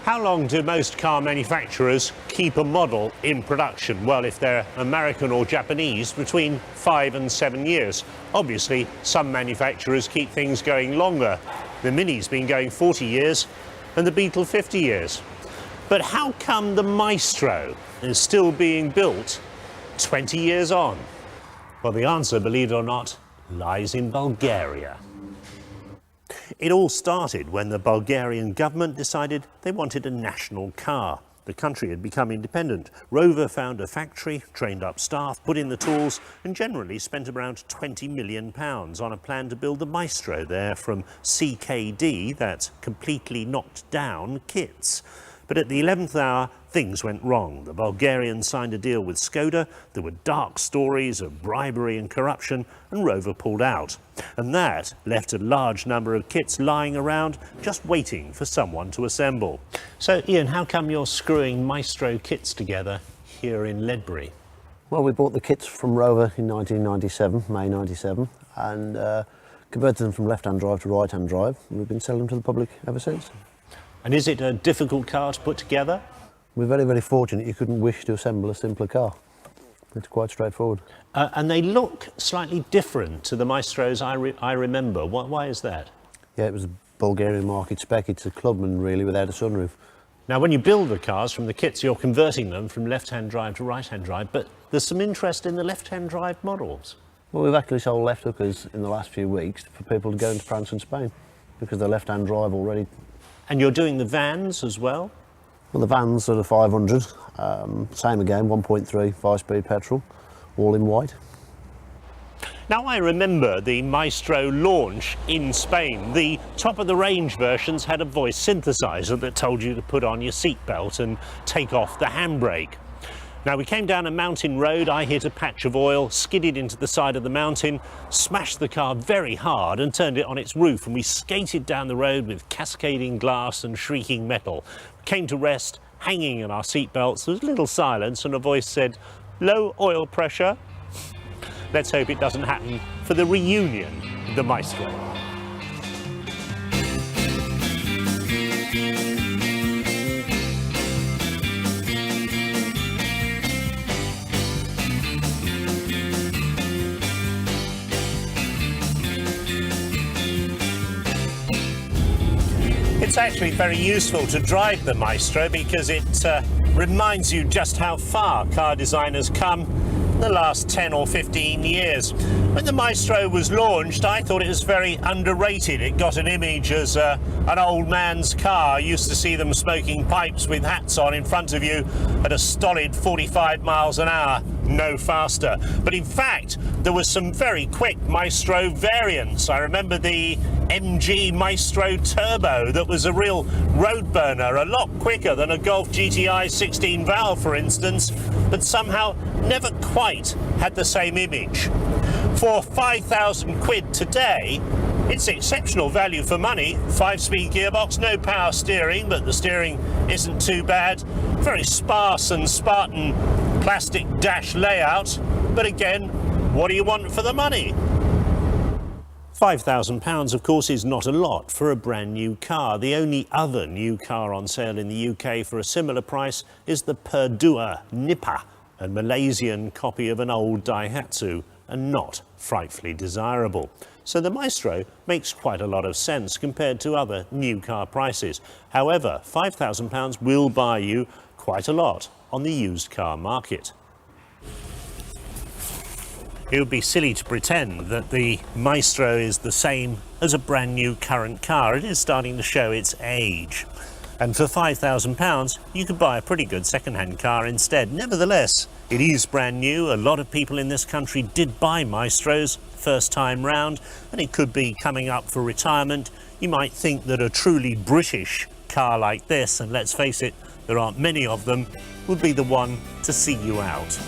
How long do most car manufacturers keep a model in production? Well, if they're American or Japanese, between 5 and 7 years. Obviously, some manufacturers keep things going longer. The Mini's been going 40 years and the Beetle 50 years. But how come the Maestro is still being built 20 years on? Well, the answer, believe it or not, lies in Bulgaria. It all started when the Bulgarian government decided they wanted a national car. The country had become independent. Rover found a factory, trained up staff, put in the tools, and generally spent around £20 million on a plan to build the Maestro there from CKD, that's completely knocked down, kits. But at the 11th hour, things went wrong. The Bulgarians signed a deal with Skoda. There were dark stories of bribery and corruption, and Rover pulled out. And that left a large number of kits lying around, just waiting for someone to assemble. So, Ian, how come you're screwing Maestro kits together here in Ledbury? Well, we bought the kits from Rover in 1997, May 97, and converted them from left-hand drive to right-hand drive. We've been selling them to the public ever since. And is it a difficult car to put together? We're very, very fortunate. You couldn't wish to assemble a simpler car. It's quite straightforward. And they look slightly different to the Maestros I remember. Why is that? Yeah, it was a Bulgarian market spec. It's a Clubman, really, without a sunroof. Now, when you build the cars from the kits, you're converting them from left-hand drive to right-hand drive, but there's some interest in the left-hand drive models. Well, we've actually sold left hookers in the last few weeks for people to go into France and Spain because they're left-hand drive already. And you're doing the vans as well? Well, the van's sort of 500, same again, 1.3, 5-speed petrol, all in white. Now, I remember the Maestro launch in Spain. The top-of-the-range versions had a voice synthesizer that told you to put on your seatbelt and take off the handbrake. Now, we came down a mountain road, I hit a patch of oil, skidded into the side of the mountain, smashed the car very hard and turned it on its roof, and we skated down the road with cascading glass and shrieking metal. Came to rest, hanging in our seatbelts. There was a little silence and a voice said, "Low oil pressure." Let's hope it doesn't happen for the reunion of the Maestro. It's actually very useful to drive the Maestro because it reminds you just how far car designers come in the last 10 or 15 years. When the Maestro was launched, I thought it was very underrated. It got an image as an old man's car. I used to see them smoking pipes with hats on in front of you at a stolid 45 miles an hour, no faster. But in fact, there was some very quick Maestro variants. I remember the MG Maestro Turbo that was a real road burner, a lot quicker than a Golf GTI 16 valve, for instance, but somehow never quite had the same image. For 5,000 quid today, it's exceptional value for money. 5-speed gearbox, no power steering, but the steering isn't too bad. Very sparse and Spartan plastic dash layout, but again, what do you want for the money? £5,000, of course, is not a lot for a brand new car. The only other new car on sale in the UK for a similar price is the Perdua Nipah, a Malaysian copy of an old Daihatsu, and not frightfully desirable. So the Maestro makes quite a lot of sense compared to other new car prices. However, £5,000 will buy you quite a lot on the used car market. It would be silly to pretend that the Maestro is the same as a brand new current car. It is starting to show its age. And for £5,000, you could buy a pretty good second-hand car instead. Nevertheless, it is brand new. A lot of people in this country did buy Maestros first time round, and it could be coming up for retirement. You might think that a truly British car like this, and let's face it, there aren't many of them, would be the one to see you out.